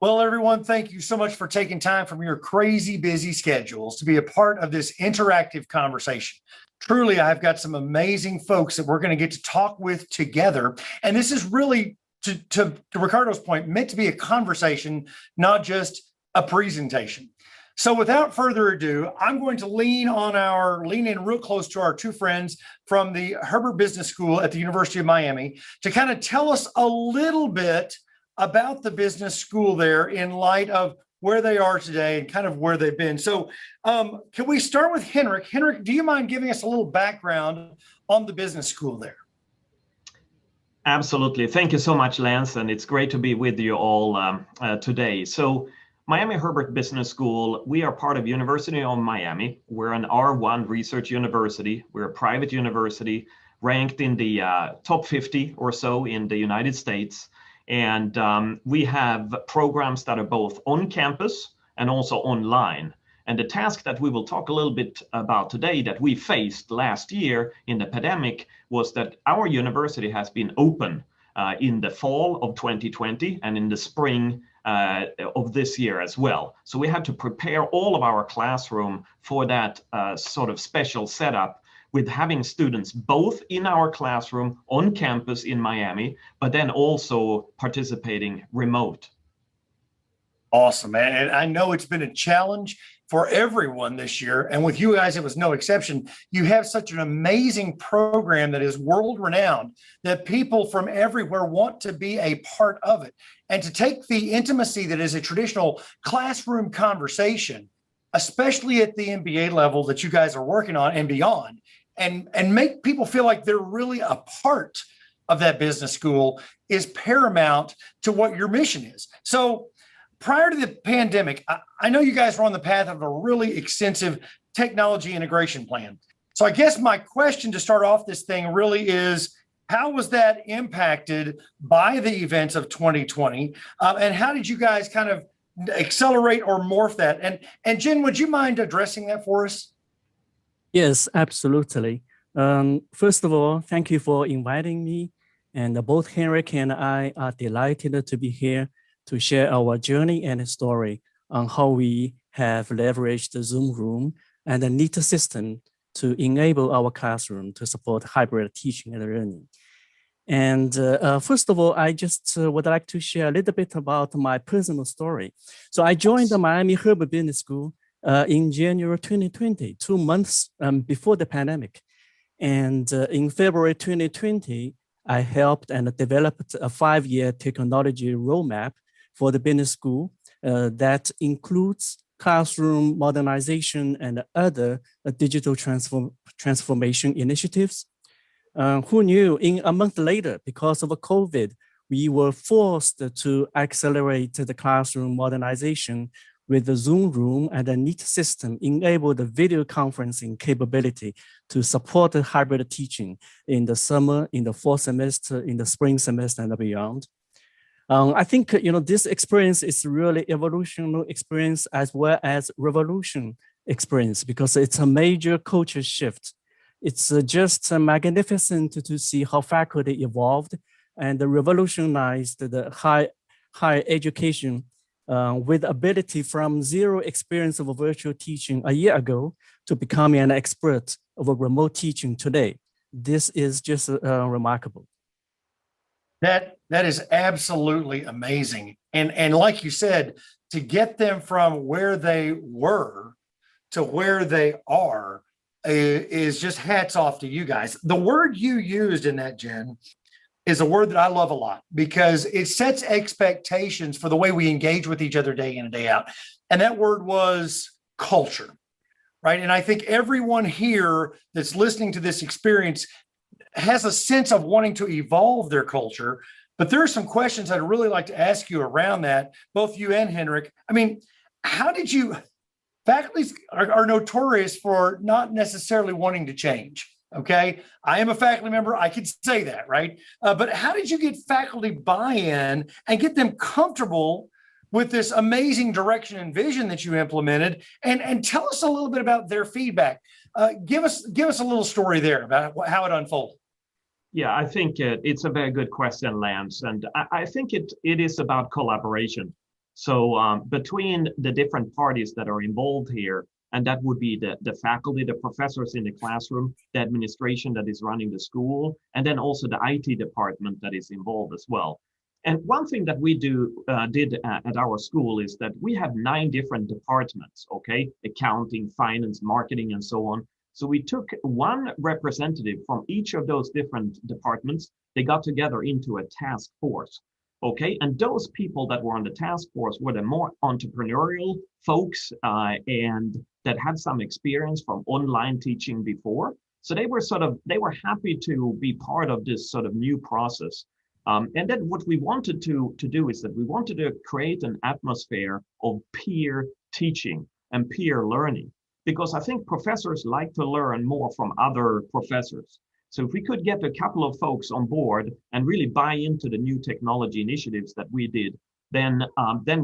Well, everyone, thank you so much for taking time from your crazy busy schedules to be a part of this interactive conversation. Truly, I've got some amazing folks that we're going to get to talk with together. And this is really, to Ricardo's point, meant to be a conversation, not just a presentation. So without further ado, I'm going to lean in real close to our two friends from the Herbert Business School at the University of Miami to kind of tell us a little bit about the business school there in light of where they are today and kind of where they've been. So can we start with Henrik? Henrik, do you mind giving us a little background on the business school there? Absolutely. Thank you so much, Lance. And it's great to be with you all today. So Miami Herbert Business School, we are part of University of Miami. We're an R1 research university. We're a private university ranked in the top 50 or so in the United States. And we have programs that are both on campus and also online. And the task that we will talk a little bit about today that we faced last year in the pandemic was that our university has been open in the fall of 2020 and in the spring of this year as well. So we had to prepare all of our classroom for that sort of special setup with having students both in our classroom on campus in Miami, but then also participating remote. Awesome, and I know it's been a challenge for everyone this year. And with you guys, it was no exception. You have such an amazing program that is world renowned that people from everywhere want to be a part of it. And to take the intimacy that is a traditional classroom conversation, especially at the MBA level that you guys are working on and beyond, and make people feel like they're really a part of that business school is paramount to what your mission is. So prior to the pandemic, I know you guys were on the path of a really extensive technology integration plan. So I guess my question to start off this thing really is, how was that impacted by the events of 2020? And how did you guys kind of accelerate or morph that? And Jen, would you mind addressing that for us? Yes, absolutely. First of all, thank you for inviting me. And both Henrik and I are delighted to be here to share our journey and story on how we have leveraged the Zoom room and the NEET system to enable our classroom to support hybrid teaching and learning. And first of all, I just would like to share a little bit about my personal story. So I joined the Miami Herbert Business School in January 2020, 2 months before the pandemic. And in February 2020, I helped and developed a 5-year technology roadmap for the business school that includes classroom modernization and other digital transformation initiatives. Who knew a month later, because of COVID, we were forced to accelerate the classroom modernization with the Zoom room and the NEET system enabled the video conferencing capability to support the hybrid teaching in the summer, in the fall semester, in the spring semester and beyond. I think, this experience is really evolutionary experience as well as revolution experience because it's a major culture shift. It's just magnificent to see how faculty evolved and revolutionized the higher education with ability from zero experience of virtual teaching a year ago to becoming an expert of remote teaching today. This is just remarkable. That is absolutely amazing. And like you said, to get them from where they were to where they are is just hats off to you guys. The word you used in that, Jen, is a word that I love a lot because it sets expectations for the way we engage with each other day in and day out. And that word was culture, right? And I think everyone here that's listening to this experience has a sense of wanting to evolve their culture. But there are some questions I'd really like to ask you around that, both you and Henrik. I mean, how did you, faculty are notorious for not necessarily wanting to change. Okay, I am a faculty member. I could say that, right? But how did you get faculty buy-in and get them comfortable with this amazing direction and vision that you implemented? And tell us a little bit about their feedback. Give us a little story there about how it unfolded. Yeah, I think it's a very good question, Lance. And I think it is about collaboration. So between the different parties that are involved here, and that would be the faculty, the professors in the classroom, the administration that is running the school, and then also the IT department that is involved as well. And one thing that we did at our school is that we have 9 different departments, okay? Accounting, finance, marketing, and so on. So we took one representative from each of those different departments. They got together into a task force. Okay, and those people that were on the task force were the more entrepreneurial folks and that had some experience from online teaching before. So they were happy to be part of this sort of new process. And then what we wanted to do is that we wanted to create an atmosphere of peer teaching and peer learning, because I think professors like to learn more from other professors. So if we could get a couple of folks on board and really buy into the new technology initiatives that we did, then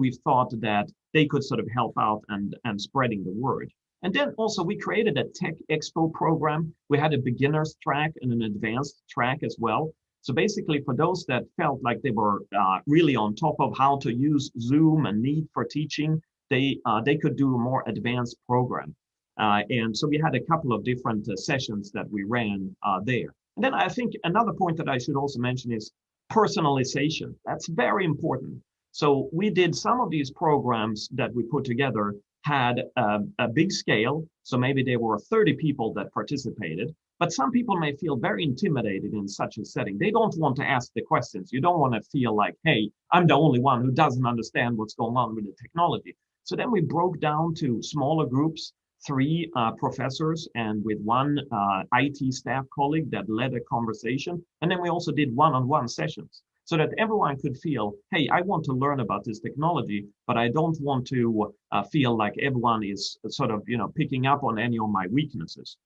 we thought that they could sort of help out and spreading the word. And then also we created a Tech Expo program. We had a beginner's track and an advanced track as well. So basically for those that felt like they were really on top of how to use Zoom and Meet for teaching, they could do a more advanced program. And so we had a couple of different sessions that we ran there. And then I think another point that I should also mention is personalization. That's very important. So we did some of these programs that we put together had a big scale. So maybe there were 30 people that participated, but some people may feel very intimidated in such a setting. They don't want to ask the questions. You don't want to feel like, hey, I'm the only one who doesn't understand what's going on with the technology. So then we broke down to smaller groups, 3 professors and with 1 IT staff colleague that led a conversation. And then we also did one-on-one sessions so that everyone could feel, hey, I want to learn about this technology, but I don't want to feel like everyone is sort of, picking up on any of my weaknesses.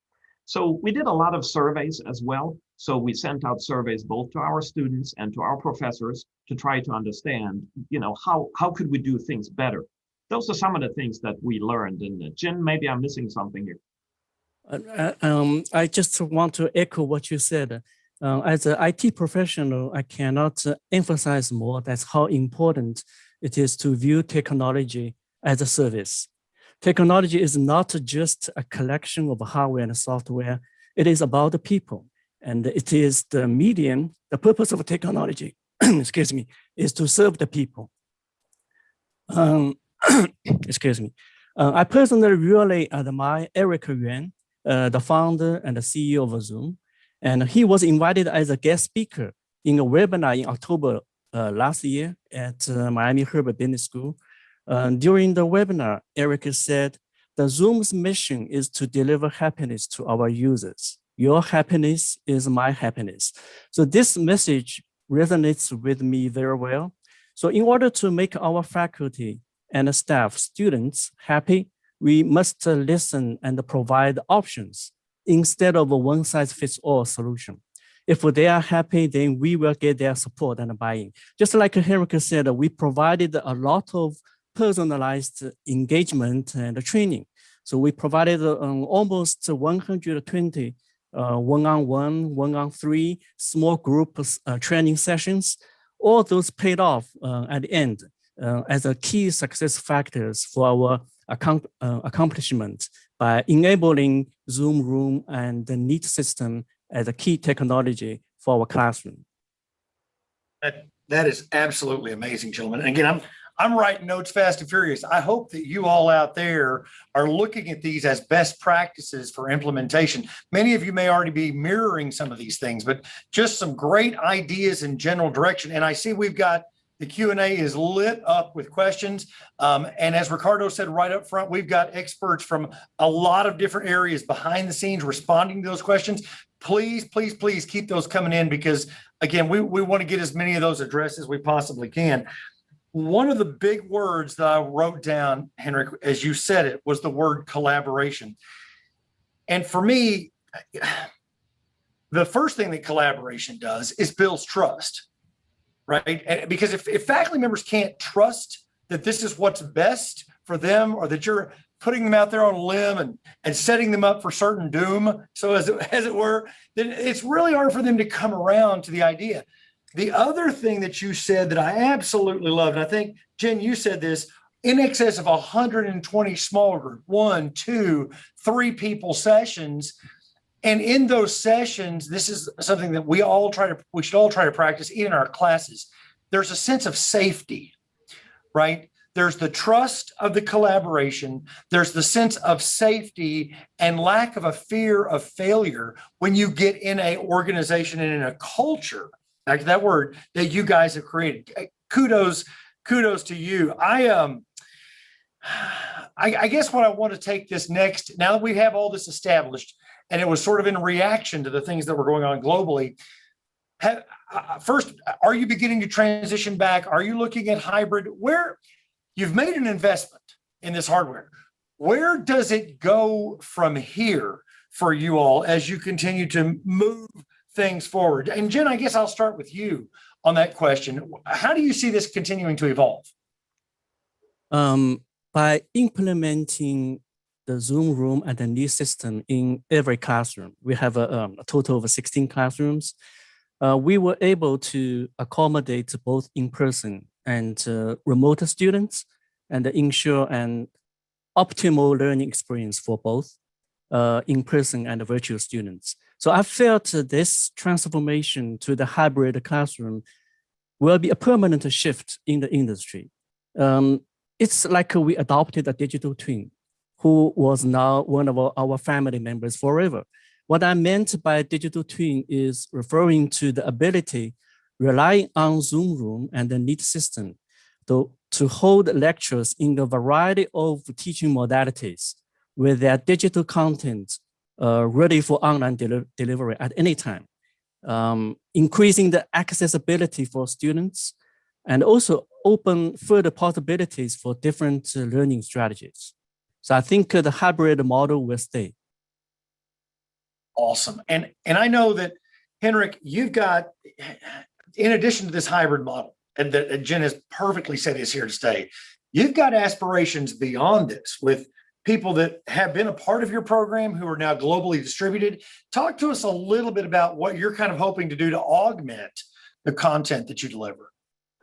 So we did a lot of surveys as well. So we sent out surveys both to our students and to our professors to try to understand, how could we do things better? Those are some of the things that we learned. And Jin, maybe I'm missing something here. I just want to echo what you said. As an IT professional, I cannot emphasize more. That's how important it is to view technology as a service. Technology is not just a collection of hardware and software. It is about the people. And it is the medium, the purpose of technology, excuse me, is to serve the people. Excuse me. I personally really admire Eric Yuan, the founder and the CEO of Zoom. And he was invited as a guest speaker in a webinar in October last year at Miami Herbert Business School. During the webinar, Eric said, the Zoom's mission is to deliver happiness to our users. Your happiness is my happiness. So this message resonates with me very well. So in order to make our faculty and staff, students happy, we must listen and provide options instead of a one-size-fits-all solution. If they are happy, then we will get their support and buy-in. Just like Henrik said, we provided a lot of personalized engagement and training. So we provided almost 120 one-on-one, one-on-3 small group training sessions. All those paid off at the end as a key success factors for our accomplishment by enabling Zoom Room and the Neat system as a key technology for our classroom. That is absolutely amazing, gentlemen. And again, I'm writing notes fast and furious. I hope that you all out there are looking at these as best practices for implementation. Many of you may already be mirroring some of these things, but just some great ideas in general direction. And I see we've got the Q&A is lit up with questions. And as Ricardo said right up front, we've got experts from a lot of different areas behind the scenes responding to those questions. Please, please, please keep those coming in because, again, we want to get as many of those addressed as we possibly can. One of the big words that I wrote down, Henrik, as you said it, was the word collaboration. And for me, the first thing that collaboration does is builds trust. Right? And because if faculty members can't trust that this is what's best for them or that you're putting them out there on a limb and setting them up for certain doom, so as it were, then it's really hard for them to come around to the idea. The other thing that you said that I absolutely loved, and I think, Jen, you said this, in excess of 120 small group, 1, 2, 3 people sessions. And in those sessions, this is something that we should all try to practice in our classes. There's a sense of safety, right? There's the trust of the collaboration. There's the sense of safety and lack of a fear of failure when you get in a organization and in a culture, back to that word, that you guys have created. Kudos to you. I guess what I want to take this next, now that we have all this established, and it was sort of in reaction to the things that were going on globally. First, are you beginning to transition back? Are you looking at hybrid? Where you've made an investment in this hardware, where does it go from here for you all as you continue to move things forward? And Jen, I guess I'll start with you on that question. How do you see this continuing to evolve? By implementing the Zoom room and the new system in every classroom, we have a total of 16 classrooms. We were able to accommodate both in-person and remote students and ensure an optimal learning experience for both in-person and virtual students. So I felt this transformation to the hybrid classroom will be a permanent shift in the industry. It's like we adopted a digital twin who was now one of our family members forever. What I meant by digital twin is referring to the ability relying on Zoom room and the NEET system to hold lectures in a variety of teaching modalities with their digital content ready for online delivery at any time, increasing the accessibility for students and also open further possibilities for different learning strategies. So I think the hybrid model will stay. Awesome. And I know that, Henrik, you've got, in addition to this hybrid model, and that Jen has perfectly said is here to stay, you've got aspirations beyond this with people that have been a part of your program who are now globally distributed. Talk to us a little bit about what you're kind of hoping to do to augment the content that you deliver.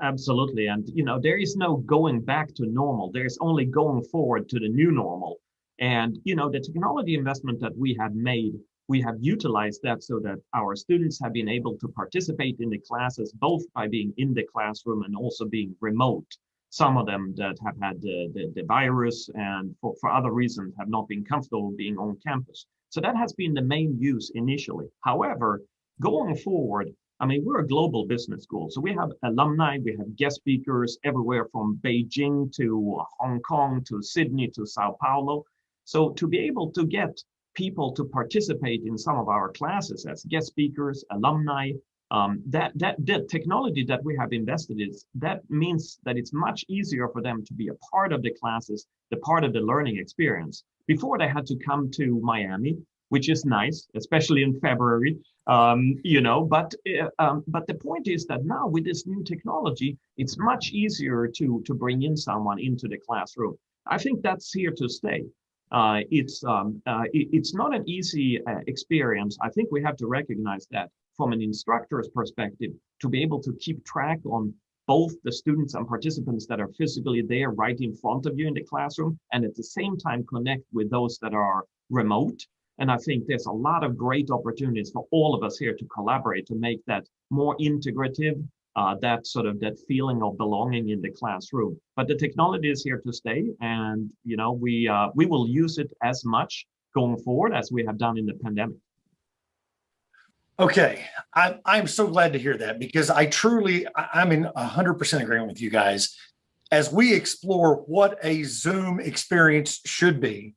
Absolutely. And, there is no going back to normal. There's only going forward to the new normal. And, the technology investment that we have made, we have utilized that so that our students have been able to participate in the classes, both by being in the classroom and also being remote. Some of them that have had the virus and for other reasons have not been comfortable being on campus. So that has been the main use initially. However, going forward, we're a global business school. So we have alumni, we have guest speakers everywhere from Beijing to Hong Kong to Sydney to Sao Paulo. So to be able to get people to participate in some of our classes as guest speakers, alumni, that technology that we have invested in, that means that it's much easier for them to be a part of the classes, the part of the learning experience. Before they had to come to Miami, which is nice, especially in February, but the point is that now with this new technology, it's much easier to bring in someone into the classroom. I think that's here to stay. It's not an easy experience. I think we have to recognize that from an instructor's perspective, to be able to keep track on both the students and participants that are physically there right in front of you in the classroom, and at the same time connect with those that are remote. And I think there's a lot of great opportunities for all of us here to collaborate to make that more integrative, that feeling of belonging in the classroom. But the technology is here to stay, and we will use it as much going forward as we have done in the pandemic. Okay, I'm so glad to hear that, because I'm in 100% agreement with you guys as we explore what a Zoom experience should be.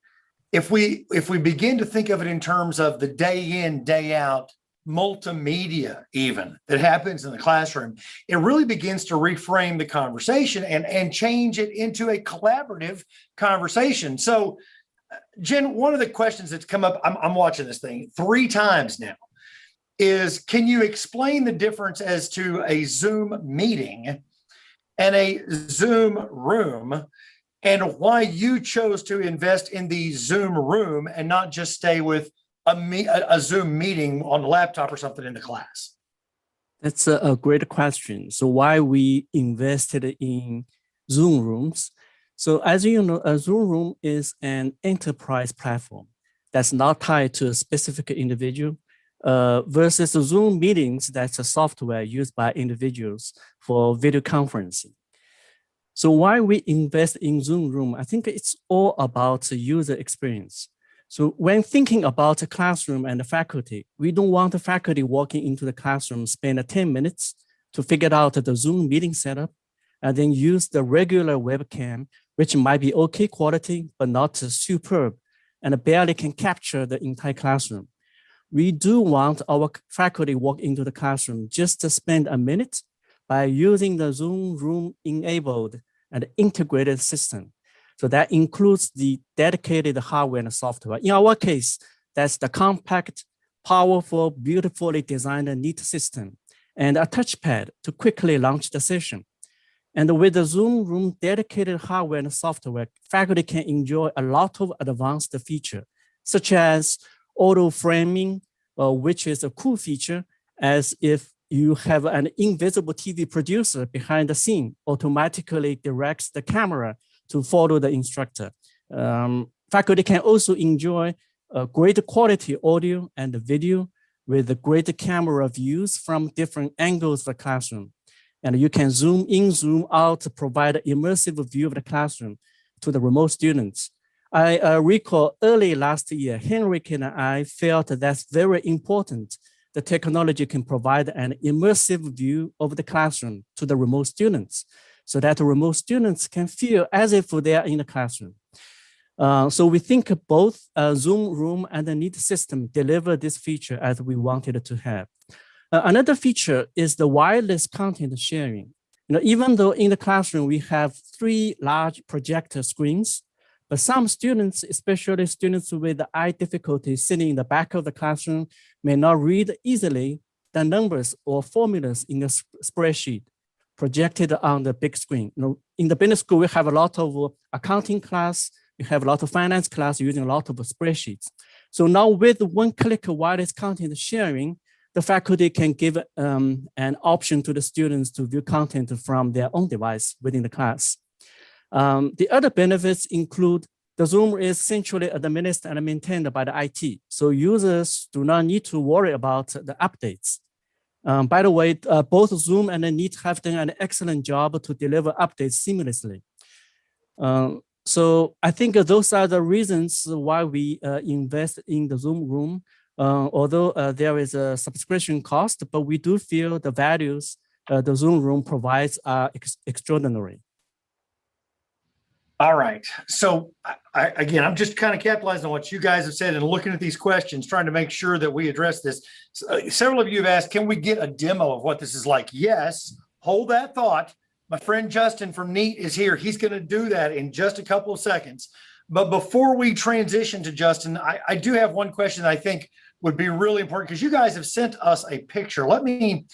If we begin to think of it in terms of the day in, day out multimedia even that happens in the classroom, it really begins to reframe the conversation and change it into a collaborative conversation. So, Jen, one of the questions that's come up, I'm watching this thing 3 times now, is can you explain the difference as to a Zoom meeting and a Zoom room, and why you chose to invest in the Zoom room and not just stay with a Zoom meeting on the laptop or something in the class? That's a great question. So why we invested in Zoom Rooms? So as you know, a Zoom Room is an enterprise platform that's not tied to a specific individual versus Zoom meetings, that's a software used by individuals for video conferencing. So why we invest in Zoom Room? I think it's all about the user experience. So when thinking about a classroom and the faculty, we don't want the faculty walking into the classroom, spend 10 minutes to figure out the Zoom meeting setup, and then use the regular webcam, which might be okay quality, but not superb, and barely can capture the entire classroom. We do want our faculty walk into the classroom just to spend a minute by using the Zoom Room enabled and integrated system. So that includes the dedicated hardware and software. In our case, that's the compact, powerful, beautifully designed and neat system and a touchpad to quickly launch the session. And with the Zoom Room dedicated hardware and software, faculty can enjoy a lot of advanced features, such as auto framing, which is a cool feature, as if you have an invisible TV producer behind the scene, automatically directs the camera to follow the instructor. Faculty can also enjoy great quality audio and video with great camera views from different angles of the classroom. And you can zoom in, zoom out to provide an immersive view of the classroom to the remote students. I recall early last year, Henrik and I felt that's very important. The technology can provide an immersive view of the classroom to the remote students so that the remote students can feel as if they are in the classroom. So we think both Zoom Room and the Neat system deliver this feature as we wanted to have. Another feature is the wireless content sharing. Even though in the classroom we have 3 large projector screens, but some students, especially students with eye difficulty sitting in the back of the classroom, may not read easily the numbers or formulas in the spreadsheet projected on the big screen. In the business school, we have a lot of accounting class, we have a lot of finance class using a lot of spreadsheets. So now with one-click wireless content sharing, the faculty can give an option to the students to view content from their own device within the class. The other benefits include the Zoom is centrally administered and maintained by the IT, so users do not need to worry about the updates. By the way, both Zoom and Neat have done an excellent job to deliver updates seamlessly. So I think those are the reasons why we invest in the Zoom Room. Although there is a subscription cost, but we do feel the values the Zoom Room provides are extraordinary. All right. So again, I'm just kind of capitalizing on what you guys have said and looking at these questions, trying to make sure that we address this. Several of you have asked, can we get a demo of what this is like? Yes, hold that thought. My friend Justin from Neat is here. He's going to do that in just a couple of seconds. But before we transition to Justin, I do have one question that I think would be really important because you guys have sent us a picture. Let me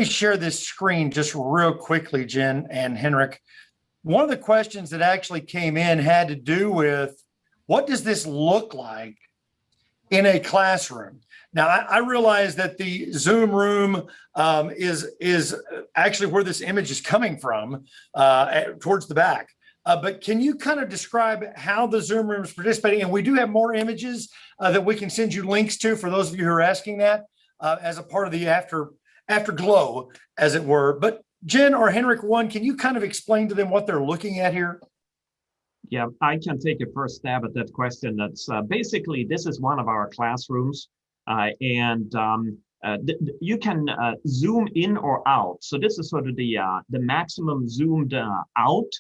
share this screen just real quickly, Jen and Henrik. One of the questions that actually came in had to do with what does this look like in a classroom? Now, I realize that the Zoom Room is actually where this image is coming from, towards the back. But can you kind of describe how the Zoom Room is participating? And we do have more images that we can send you links to for those of you who are asking that as a part of the afterglow, as it were. But Jen or Henrik, can you kind of explain to them what they're looking at here? Yeah, I can take a first stab at that question. That's basically, this is one of our classrooms, and you can zoom in or out. So this is sort of the maximum zoomed out.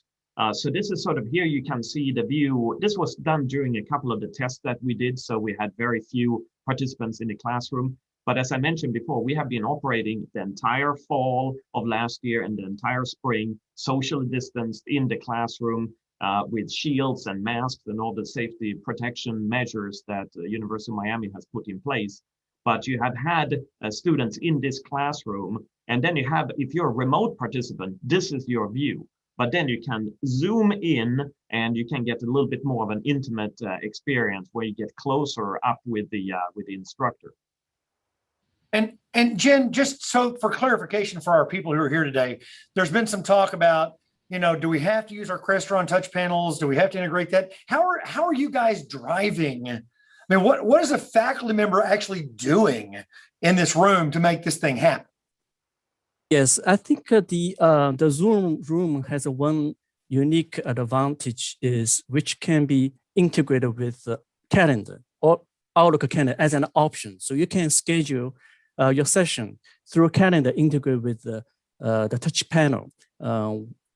So this is sort of here you can see the view. This was done during a couple of the tests that we did. So we had very few participants in the classroom. But as I mentioned before, we have been operating the entire fall of last year and the entire spring, socially distanced in the classroom with shields and masks and all the safety protection measures that the University of Miami has put in place. But you have had students in this classroom, and then you have, if you're a remote participant, this is your view. But then you can zoom in and you can get a little bit more of an intimate experience where you get closer up with the instructor. And Jen, just so for clarification for our people who are here today, there's been some talk about, do we have to use our Crestron touch panels? Do we have to integrate that? How are you guys driving? I mean, what is a faculty member actually doing in this room to make this thing happen? Yes, I think the Zoom room has one unique advantage is which can be integrated with calendar or Outlook calendar as an option. So you can schedule your session through calendar integrated with the touch panel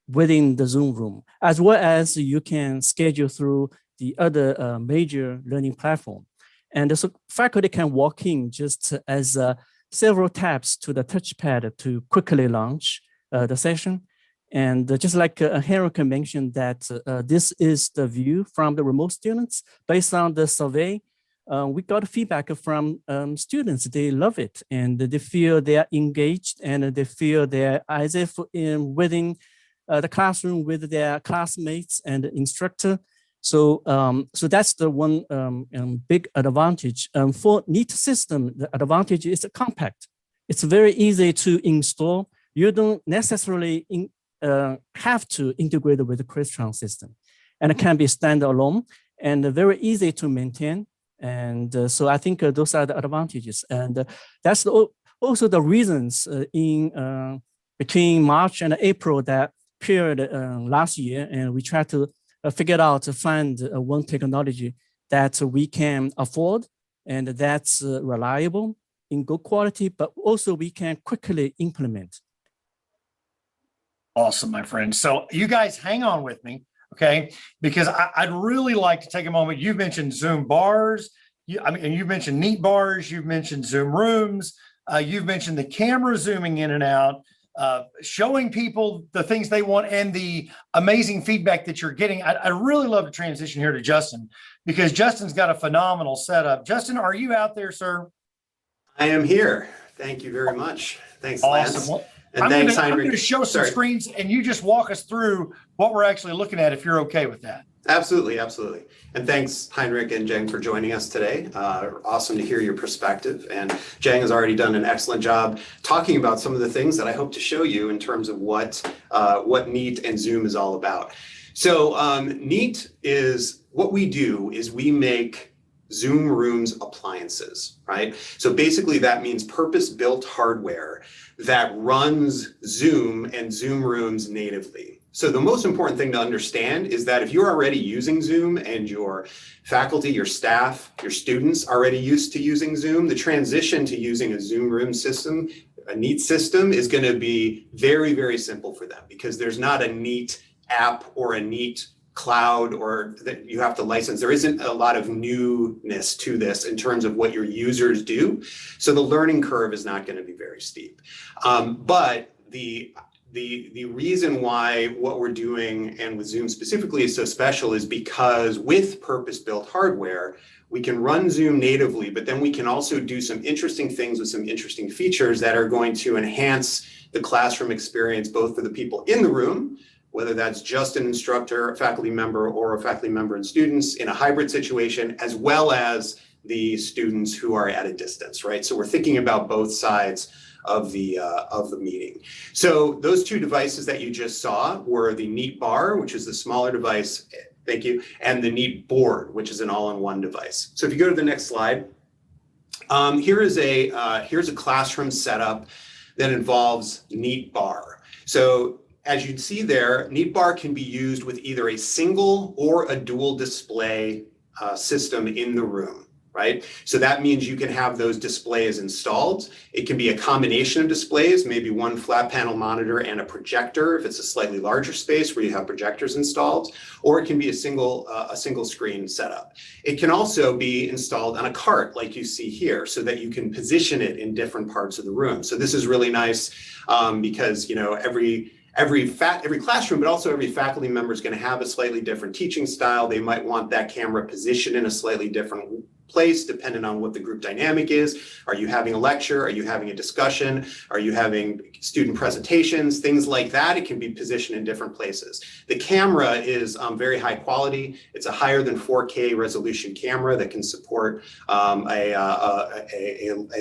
within the Zoom room, as well as you can schedule through the other major learning platform. And so faculty can walk in just as several taps to the touchpad to quickly launch the session. And just like Henrik mentioned that this is the view from the remote students. Based on the survey, we got feedback from students. They love it and they feel they are engaged and they feel they're as if within the classroom with their classmates and instructor. So, so that's the one big advantage. For Neat system, the advantage is compact. It's very easy to install. You don't necessarily have to integrate with the Crestron system, and it can be standalone and very easy to maintain. And so I think those are the advantages, and that's also the reasons in between March and April that period last year, and we tried to figure out to find one technology that we can afford and that's reliable in good quality, but also we can quickly implement. Awesome, my friend. So you guys hang on with me, okay? Because I'd really like to take a moment. You've mentioned Zoom bars. You've mentioned Neat bars. You've mentioned Zoom rooms. You've mentioned the camera zooming in and out. Showing people the things they want and the amazing feedback that you're getting. I really love to transition here to Justin because Justin's got a phenomenal setup. Justin, are you out there, sir? I am here. Thank you very much. Thanks, Lance. Awesome. Well, and thanks, Heinrich. I'm going to show some screens and you just walk us through what we're actually looking at if you're okay with that. Absolutely, absolutely. And thanks, Heinrich and Zheng, for joining us today. Awesome to hear your perspective. And Zheng has already done an excellent job talking about some of the things that I hope to show you in terms of what Neat and Zoom is all about. So Neat is, what we do is we make Zoom Rooms appliances, right? So basically that means purpose-built hardware that runs Zoom and Zoom Rooms natively. So the most important thing to understand is that if you're already using Zoom and your faculty, your staff, your students already used to using Zoom, the transition to using a Zoom Room system, a Neat system, is going to be very, very simple for them because there's not a Neat app or a Neat cloud or that you have to license. There isn't a lot of newness to this in terms of what your users do. So the learning curve is not going to be very steep. But the reason why what we're doing and with Zoom specifically is so special is because with purpose-built hardware, we can run Zoom natively, but then we can also do some interesting things with some interesting features that are going to enhance the classroom experience, both for the people in the room, whether that's just an instructor, a faculty member, or a faculty member and students in a hybrid situation, as well as the students who are at a distance, right? So we're thinking about both sides of the meeting. So those two devices that you just saw were the Neat bar, which is the smaller device, thank you, and the Neat board, which is an all-in-one device. So if you go to the next slide, here's a classroom setup that involves Neat bar. So as you'd see there, Neat bar can be used with either a single or a dual display system in the room. Right? So that means you can have those displays installed. It can be a combination of displays, maybe one flat panel monitor and a projector if it's a slightly larger space where you have projectors installed, or it can be a single screen setup. It can also be installed on a cart like you see here so that you can position it in different parts of the room. So this is really nice because every classroom, but also every faculty member is going to have a slightly different teaching style. They might want that camera positioned in a slightly different place, depending on what the group dynamic is. Are you having a lecture? Are you having a discussion? Are you having student presentations? Things like that. It can be positioned in different places. The camera is very high quality. It's a higher than 4K resolution camera that can support a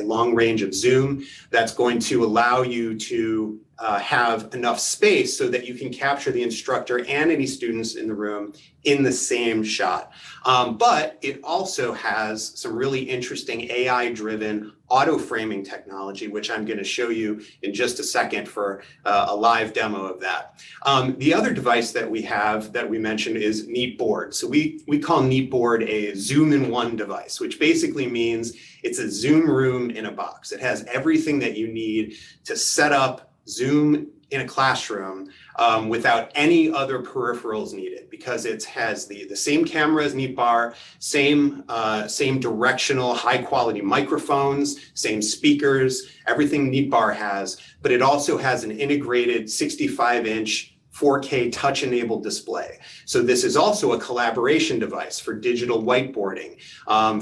long range of zoom that's going to allow you to have enough space so that you can capture the instructor and any students in the room in the same shot. But it also has some really interesting AI-driven auto framing technology, which I'm going to show you in just a second for a live demo of that. The other device that we have that we mentioned is NeatBoard. So we call NeatBoard a Zoom-in-one device, which basically means it's a Zoom room in a box. It has everything that you need to set up Zoom in a classroom without any other peripherals needed, because it has the same camera as NeatBar, same directional high quality microphones, same speakers, everything NeatBar has, but it also has an integrated 65-inch 4K touch-enabled display. So this is also a collaboration device for digital whiteboarding,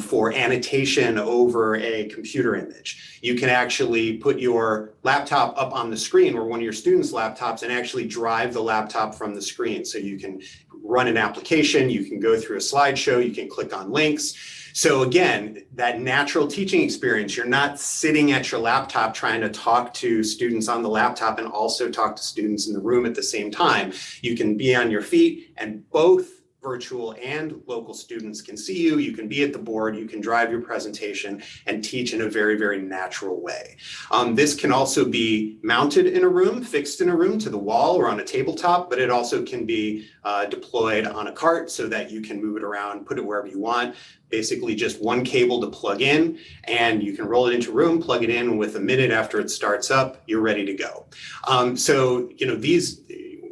for annotation over a computer image. You can actually put your laptop up on the screen or one of your students' laptops and actually drive the laptop from the screen. So you can run an application, you can go through a slideshow, you can click on links. So again, that natural teaching experience, you're not sitting at your laptop trying to talk to students on the laptop and also talk to students in the room at the same time. You can be on your feet, and both virtual and local students can see you. You can be at the board, you can drive your presentation and teach in a very, very natural way. This can also be mounted in a room, fixed in a room to the wall or on a tabletop, but it also can be deployed on a cart so that you can move it around, put it wherever you want. Basically just one cable to plug in, and you can roll it into a room, plug it in. With a minute after it starts up, you're ready to go. So, you know,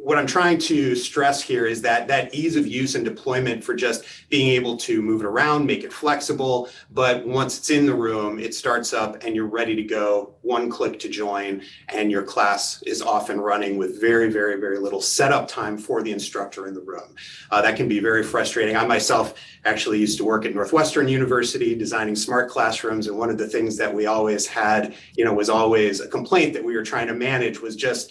what I'm trying to stress here is that ease of use and deployment for just being able to move it around, make it flexible, but once it's in the room, it starts up and you're ready to go, one click to join, and your class is off and running with very, very, very little setup time for the instructor in the room. That can be very frustrating. I myself actually used to work at Northwestern University designing smart classrooms, and one of the things that we always had, you know, was always a complaint that we were trying to manage was just,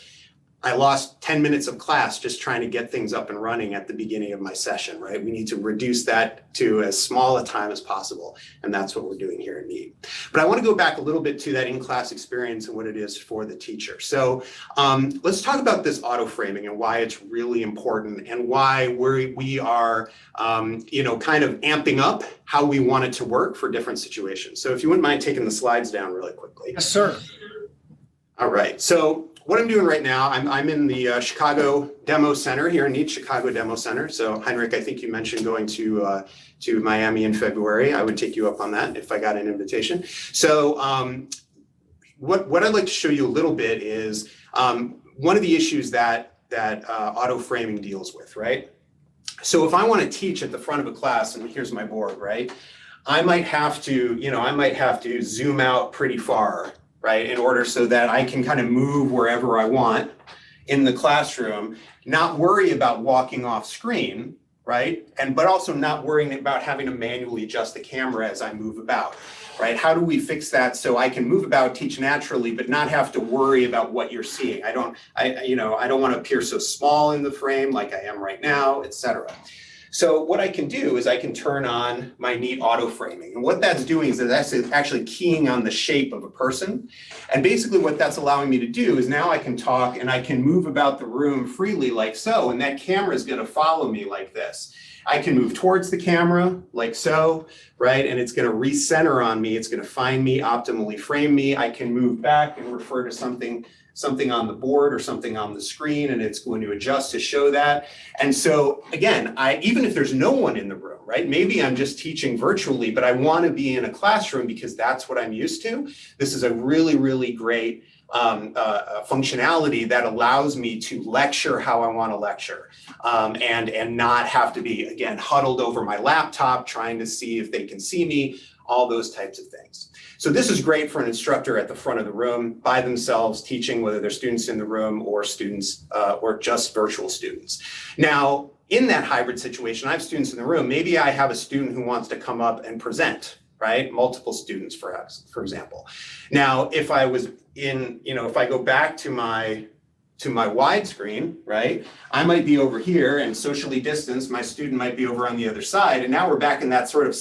I lost 10 minutes of class just trying to get things up and running at the beginning of my session, right? We need to reduce that to as small a time as possible. And that's what we're doing here at Neat. But I want to go back a little bit to that in-class experience and what it is for the teacher. So let's talk about this auto framing and why it's really important and why we are, you know, kind of amping up how we want it to work for different situations. So if you wouldn't mind taking the slides down really quickly. Yes, sir. All right. So what I'm doing right now, I'm in the Chicago Demo Center here in Neat Chicago Demo Center. So Heinrich, I think you mentioned going to Miami in February. I would take you up on that if I got an invitation. So what I'd like to show you a little bit is one of the issues that auto framing deals with, right? So if I want to teach at the front of a class, and here's my board, right? I might have to zoom out pretty far, right, in order so that I can kind of move wherever I want in the classroom, not worry about walking off screen, right? But also not worrying about having to manually adjust the camera as I move about, right? How do we fix that so I can move about, teach naturally, but not have to worry about what you're seeing? I don't want to appear so small in the frame like I am right now, et cetera. So what I can do is I can turn on my Neat auto framing. And what that's doing is that's actually keying on the shape of a person. And basically what that's allowing me to do is now I can talk and I can move about the room freely like so, and that camera is going to follow me like this. I can move towards the camera like so, right? And it's going to recenter on me. It's going to find me, optimally frame me. I can move back and refer to something on the board or something on the screen, and it's going to adjust to show that. And so again, even if there's no one in the room, right? Maybe I'm just teaching virtually, but I want to be in a classroom because that's what I'm used to. This is a really, really great functionality that allows me to lecture how I want to lecture, and not have to be, again, huddled over my laptop trying to see if they can see me, all those types of things. So this is great for an instructor at the front of the room by themselves teaching, whether they're students in the room or students or just virtual students. Now, in that hybrid situation, I have students in the room. Maybe I have a student who wants to come up and present, right? Multiple students, for example. Now, if I was in, if I go back to my widescreen, right? I might be over here and socially distanced, my student might be over on the other side. And now we're back in that sort of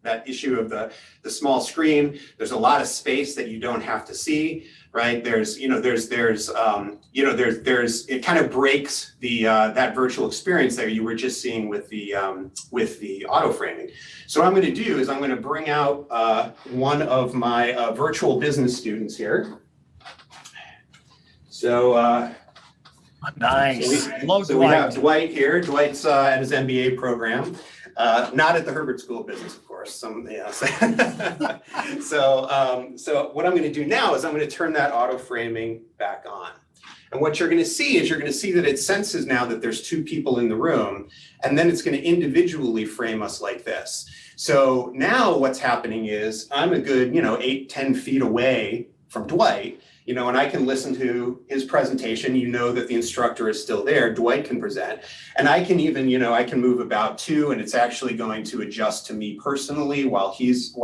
that issue of the small screen. There's a lot of space that you don't have to see, right? It kind of breaks that virtual experience that you were just seeing with the auto framing. So what I'm going to do is I'm going to bring out one of my virtual business students here. So, nice. So we have Dwight here. Dwight's at his MBA program, not at the Herbert School of Business, of course. So what I'm going to do now is I'm going to turn that auto framing back on. And what you're going to see is that it senses now that there's two people in the room, and then it's going to individually frame us like this. So now what's happening is I'm a good, 8-10 feet away from Dwight. And I can listen to his presentation, that the instructor is still there, Dwight can present. And I can even, I can move about too, and it's actually going to adjust to me personally while he's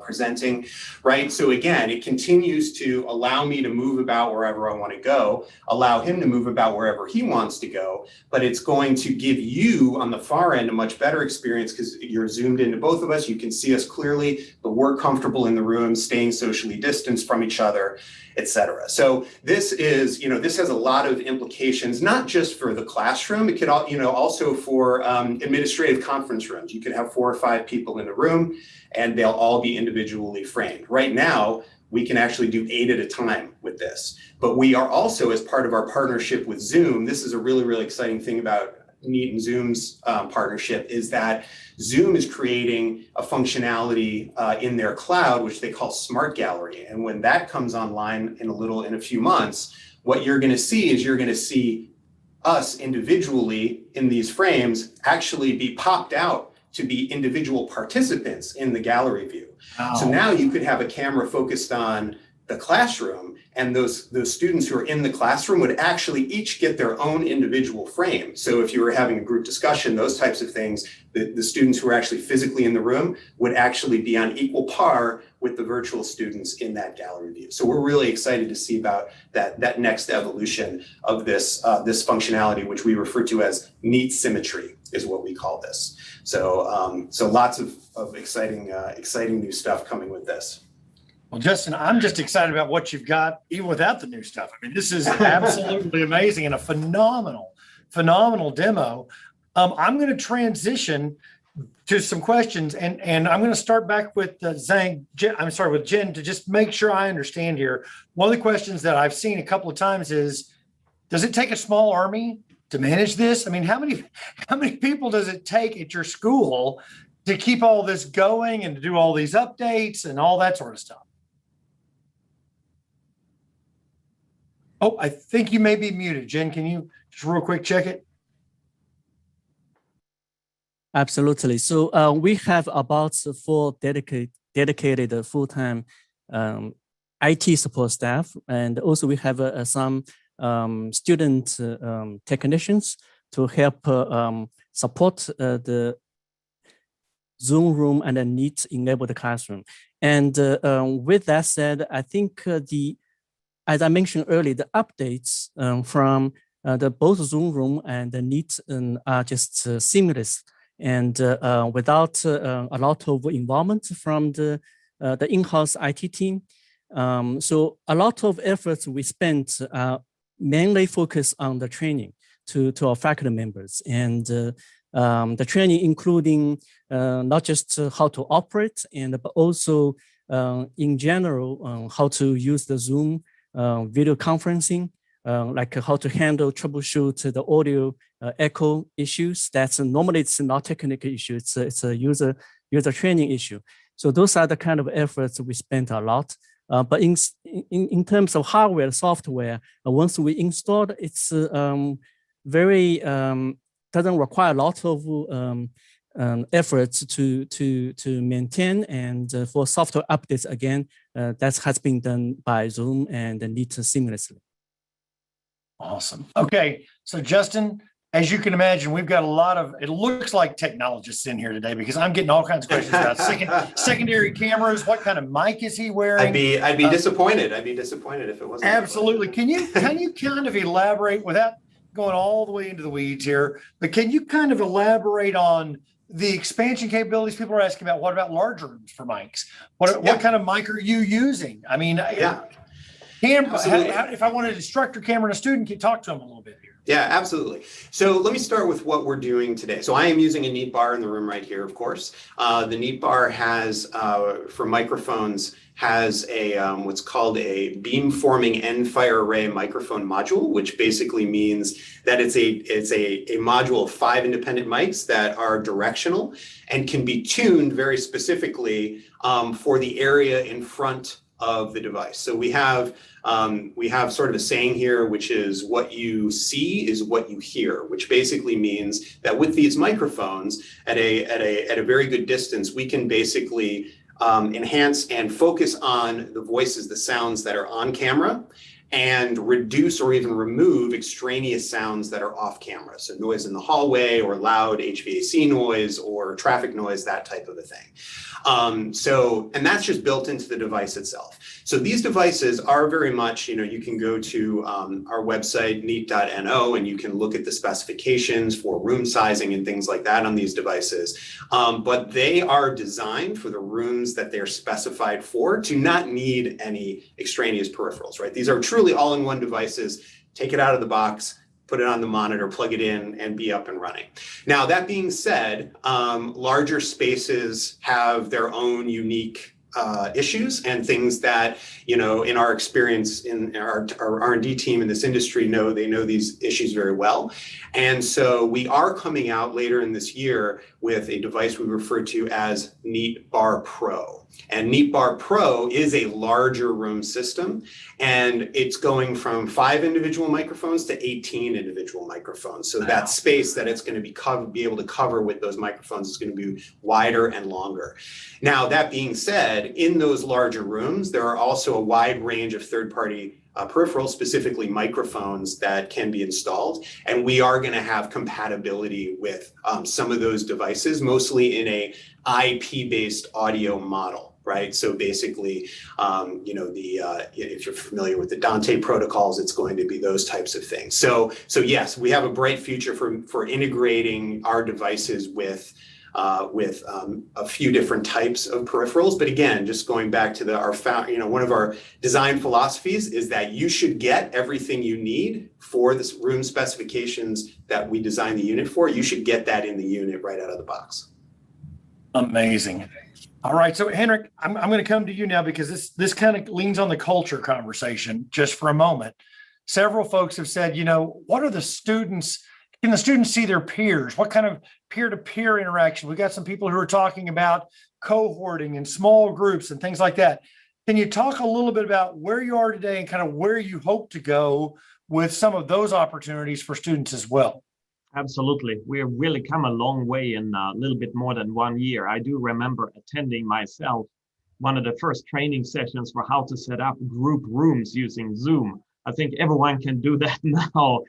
presenting, right? So again, it continues to allow me to move about wherever I want to go, allow him to move about wherever he wants to go, but it's going to give you on the far end a much better experience because you're zoomed into both of us, you can see us clearly, but we're comfortable in the room, staying socially distanced from each other, etc. So this is, this has a lot of implications, not just for the classroom, it could, also for administrative conference rooms. You could have 4 or 5 people in a room and they'll all be individually framed. Right now, we can actually do 8 at a time with this. But we are also, as part of our partnership with Zoom, this is a really, really exciting thing about Neat and Zoom's partnership is that Zoom is creating a functionality in their cloud, which they call Smart Gallery. And when that comes online in a few months, what you're going to see is you're going to see us individually in these frames actually be popped out to be individual participants in the gallery view. Wow. So now you could have a camera focused on the classroom, and those students who are in the classroom would actually each get their own individual frame. So if you were having a group discussion, those types of things, the students who are actually physically in the room would actually be on equal par with the virtual students in that gallery view. So we're really excited to see about that next evolution of this functionality, which we refer to as Neat Symmetry is what we call this. So so lots of exciting new stuff coming with this. Well, Justin, I'm just excited about what you've got, even without the new stuff. I mean, this is absolutely amazing and a phenomenal demo. I'm going to transition to some questions, and I'm going to start back with with Jen, to just make sure I understand here. One of the questions that I've seen a couple of times is, does it take a small army to manage this? I mean, how many people does it take at your school to keep all this going and to do all these updates and all that sort of stuff? Oh, I think you may be muted. Jen, can you just real quick check it? Absolutely. So we have about 4 dedicated full-time IT support staff, and also we have some student technicians to help support the Zoom room and the Neat enabled classroom. And with that said, I think as I mentioned earlier, the updates from both Zoom room and the Neat are just seamless and without a lot of involvement from the in-house IT team. So a lot of efforts we spent mainly focused on the training to our faculty members, and the training including not just how to operate, but also in general how to use the Zoom video conferencing, like how to handle, troubleshoot the audio echo issues. That's normally it's not technical issue, it's a user training issue. So those are the kind of efforts we spent a lot. But in terms of hardware, software, once we installed, it's very doesn't require a lot of efforts to maintain, and for software updates, again, that has been done by Zoom and Neat seamlessly. Awesome. Okay, so Justin, as you can imagine, we've got a lot of, it looks like technologists in here today because I'm getting all kinds of questions about secondary cameras. What kind of mic is he wearing? I'd be disappointed. I'd be disappointed if it wasn't. Absolutely. Can you kind of elaborate without going all the way into the weeds here, but can you kind of elaborate on the expansion capabilities? People are asking about, what about large rooms for mics? What kind of mic are you using? I mean, if I wanted an instructor camera and a student, can you talk to them a little bit here? Yeah, absolutely. So let me start with what we're doing today. So I am using a Neat Bar in the room right here, of course. The Neat Bar has, for microphones, has a what's called a beamforming end fire array microphone module, which basically means that it's a module of 5 independent mics that are directional and can be tuned very specifically for the area in front of the device. So we have sort of a saying here, which is what you see is what you hear, which basically means that with these microphones at a very good distance, we can basically enhance and focus on the voices, the sounds that are on camera, and reduce or even remove extraneous sounds that are off camera. So noise in the hallway or loud HVAC noise or traffic noise, that type of a thing. And that's just built into the device itself. So these devices are very much, you can go to our website, neat.no, and you can look at the specifications for room sizing and things like that on these devices. But they are designed for the rooms that they're specified for, to not need any extraneous peripherals, right? These are truly all-in-one devices. Take it out of the box, put it on the monitor, plug it in, and be up and running. Now, that being said, larger spaces have their own unique issues and things that, in our experience in our R&D team in this industry, they know these issues very well. And so we are coming out later in this year with a device we refer to as Neat Bar Pro. And Neat Bar Pro is a larger room system, and it's going from 5 individual microphones to 18 individual microphones. So that space that it's going to be able to cover with those microphones is going to be wider and longer. Now, that being said, in those larger rooms, there are also a wide range of third-party peripherals, specifically microphones, that can be installed. And we are going to have compatibility with some of those devices, mostly in a IP-based audio model. Right. So basically, if you're familiar with the Dante protocols, it's going to be those types of things. So yes, we have a bright future for integrating our devices with a few different types of peripherals. But again, just going back to one of our design philosophies is that you should get everything you need for this room specifications that we designed the unit for. You should get that in the unit right out of the box. Amazing. All right. So Henrik, I'm going to come to you now because this kind of leans on the culture conversation just for a moment. Several folks have said, what are the students? Can the students see their peers? What kind of peer-to-peer interaction? We got some people who are talking about cohorting and small groups and things like that. Can you talk a little bit about where you are today and kind of where you hope to go with some of those opportunities for students as well? Absolutely. We've really come a long way in a little bit more than 1 year. I do remember attending myself one of the first training sessions for how to set up group rooms using Zoom. I think everyone can do that now,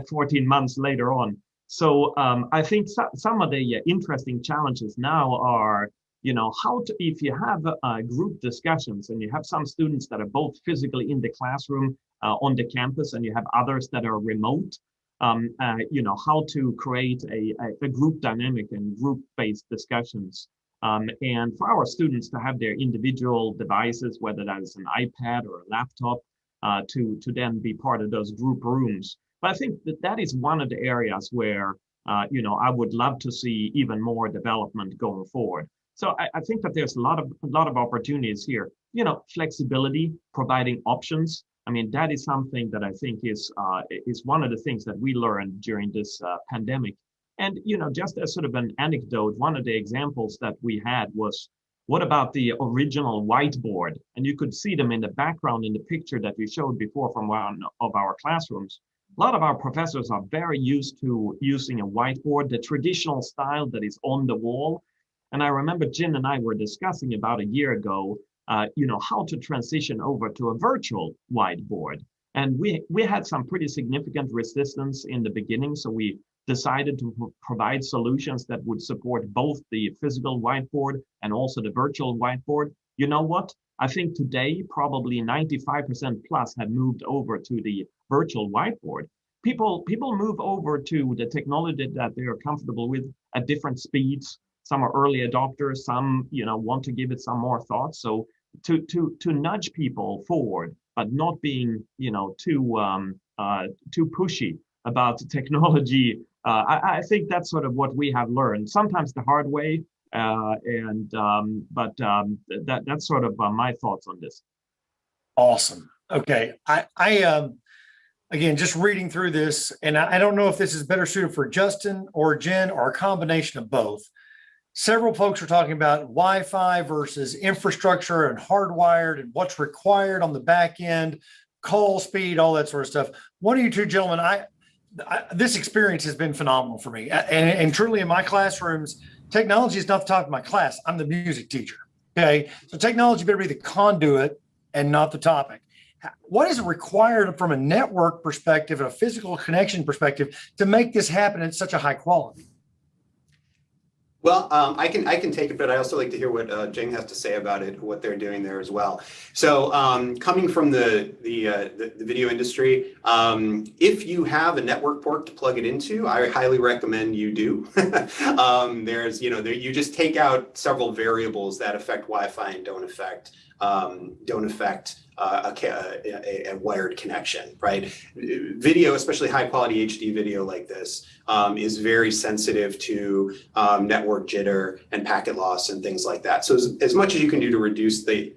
14 months later on. So I think some of the interesting challenges now are, if you have group discussions and you have some students that are both physically in the classroom on the campus and you have others that are remote, how to create a group dynamic and group-based discussions. And for our students to have their individual devices, whether that is an iPad or a laptop, to then be part of those group rooms. But I think that is one of the areas where, I would love to see even more development going forward. So I think that there's a lot of opportunities here. Flexibility, providing options. I mean, that is something that I think is one of the things that we learned during this pandemic. And, just as sort of an anecdote, one of the examples that we had was, what about the original whiteboard? And you could see them in the background in the picture that we showed before from one of our classrooms. A lot of our professors are very used to using a whiteboard, the traditional style that is on the wall. And I remember Jen and I were discussing about a year ago, how to transition over to a virtual whiteboard. And we had some pretty significant resistance in the beginning. So we decided to provide solutions that would support both the physical whiteboard and also the virtual whiteboard. You know what? I think today probably 95% plus have moved over to the virtual whiteboard. People move over to the technology that they are comfortable with at different speeds. Some are early adopters, some want to give it some more thought. So to nudge people forward, but not being too pushy about the technology. I think that's sort of what we have learned, sometimes the hard way. That's sort of my thoughts on this. Awesome. Okay. I again, just reading through this, and I don't know if this is better suited for Justin or Jen or a combination of both. Several folks are talking about Wi-Fi versus infrastructure and hardwired and what's required on the back end, call speed, all that sort of stuff. One of you two gentlemen, this experience has been phenomenal for me. And truly in my classrooms, technology is not the topic of my class. I'm the music teacher. Okay. So technology better be the conduit and not the topic. What is required from a network perspective and a physical connection perspective to make this happen at such a high quality? Well, I can take it, but I also like to hear what Jing has to say about it, what they're doing there as well. So coming from the video industry, if you have a network port to plug it into, I highly recommend you do. There's, you just take out several variables that affect Wi-Fi and don't affect a wired connection, right? Video, especially high quality HD video like this, is very sensitive to network jitter and packet loss and things like that. So as much as you can do to reduce the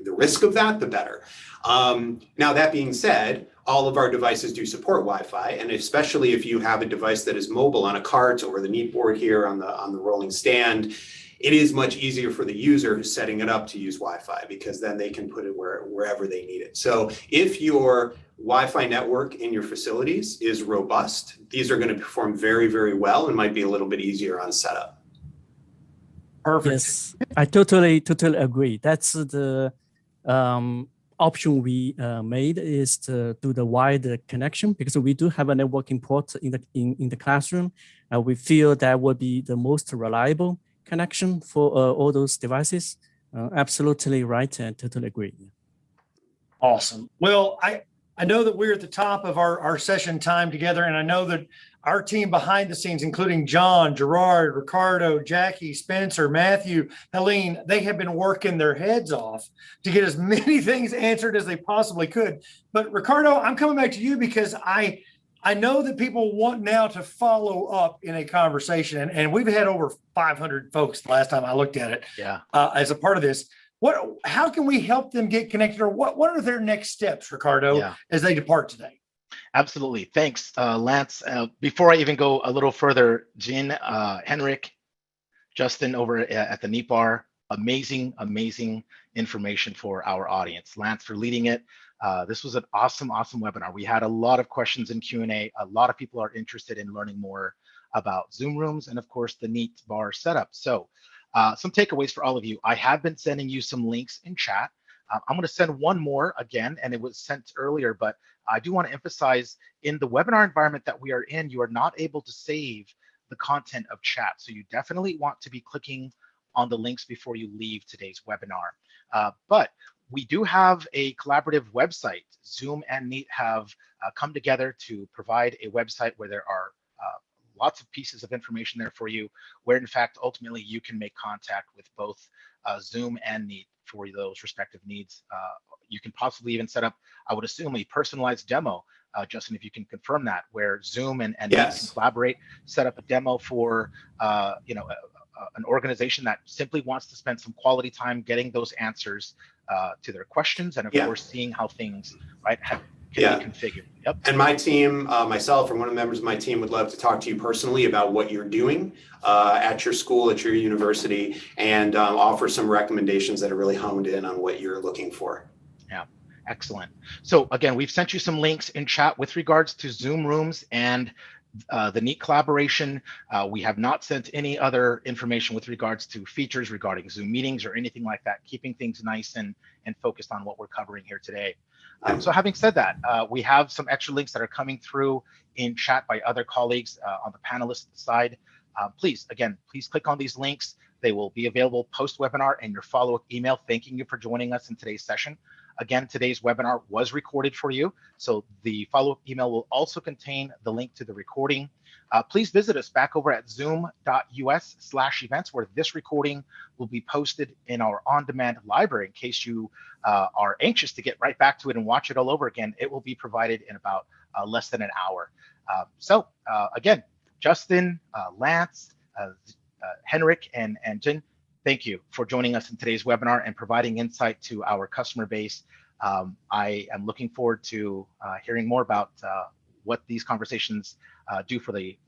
risk of that, the better. Now that being said, all of our devices do support Wi-Fi, and especially if you have a device that is mobile on a cart or the Neat board here on the rolling stand, it is much easier for the user who's setting it up to use Wi-Fi, because then they can put it wherever they need it. So if your Wi-Fi network in your facilities is robust, these are going to perform very, very well and might be a little bit easier on setup. Perfect. Yes, I totally agree. That's the option we made, is to do the wide connection, because we do have a networking port in the classroom. We feel that would be the most reliable connection for all those devices. Absolutely right, and totally agree. Awesome. Well, I know that we're at the top of our session time together, and I know that our team behind the scenes, including John, Gerard, Ricardo, Jackie, Spencer, Matthew, Helene, they have been working their heads off to get as many things answered as they possibly could. But Ricardo, I'm coming back to you because I know that people want now to follow up in a conversation, and we've had over 500 folks the last time I looked at it. Yeah. As a part of this. How can we help them get connected, or what are their next steps, Ricardo, as they depart today? Absolutely. Thanks, Lance. Before I even go a little further, Jin, Henrik, Justin over at the Neat Bar, amazing information for our audience. Lance for leading it. This was an awesome webinar. We had a lot of questions in Q&A. A lot of people are interested in learning more about Zoom rooms and, of course, the Neat Bar setup. So some takeaways for all of you. I have been sending you some links in chat. I'm going to send one more again, and it was sent earlier, but I do want to emphasize, in the webinar environment that we are in, you are not able to save the content of chat. So you definitely want to be clicking on the links before you leave today's webinar. But we do have a collaborative website. Zoom and Neat have come together to provide a website where there are lots of pieces of information there for you, where in fact, ultimately you can make contact with both Zoom and Neat for those respective needs. You can possibly even set up, I would assume, a personalized demo. Justin, if you can confirm that, where Zoom and Neat can collaborate, set up a demo for an organization that simply wants to spend some quality time getting those answers to their questions, and of course seeing how things can be configured. Yep. And my team, myself, or one of the members of my team would love to talk to you personally about what you're doing at your school, at your university, and offer some recommendations that are really honed in on what you're looking for. Yeah, excellent. So again, we've sent you some links in chat with regards to Zoom rooms and the Neat collaboration. We have not sent any other information with regards to features regarding Zoom meetings or anything like that, keeping things nice and focused on what we're covering here today. So having said that, we have some extra links that are coming through in chat by other colleagues on the panelist side. Please click on these links. They will be available post-webinar and your follow-up email thanking you for joining us in today's session. Again, today's webinar was recorded for you, so the follow-up email will also contain the link to the recording. Please visit us back over at zoom.us/events, where this recording will be posted in our on-demand library in case you are anxious to get right back to it and watch it all over again. It will be provided in about less than an hour. Again, Justin, Lance, Henrik, and Jen, thank you for joining us in today's webinar and providing insight to our customer base. I am looking forward to hearing more about what these conversations do for the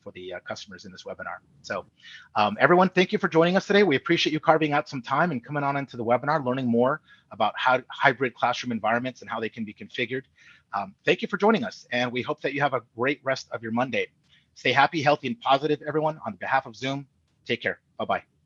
customers in this webinar. So everyone, thank you for joining us today. We appreciate you carving out some time and coming on into the webinar, learning more about how hybrid classroom environments and how they can be configured. Thank you for joining us, and we hope that you have a great rest of your Monday. Stay happy, healthy, and positive, everyone. On behalf of Zoom, take care. Bye-bye.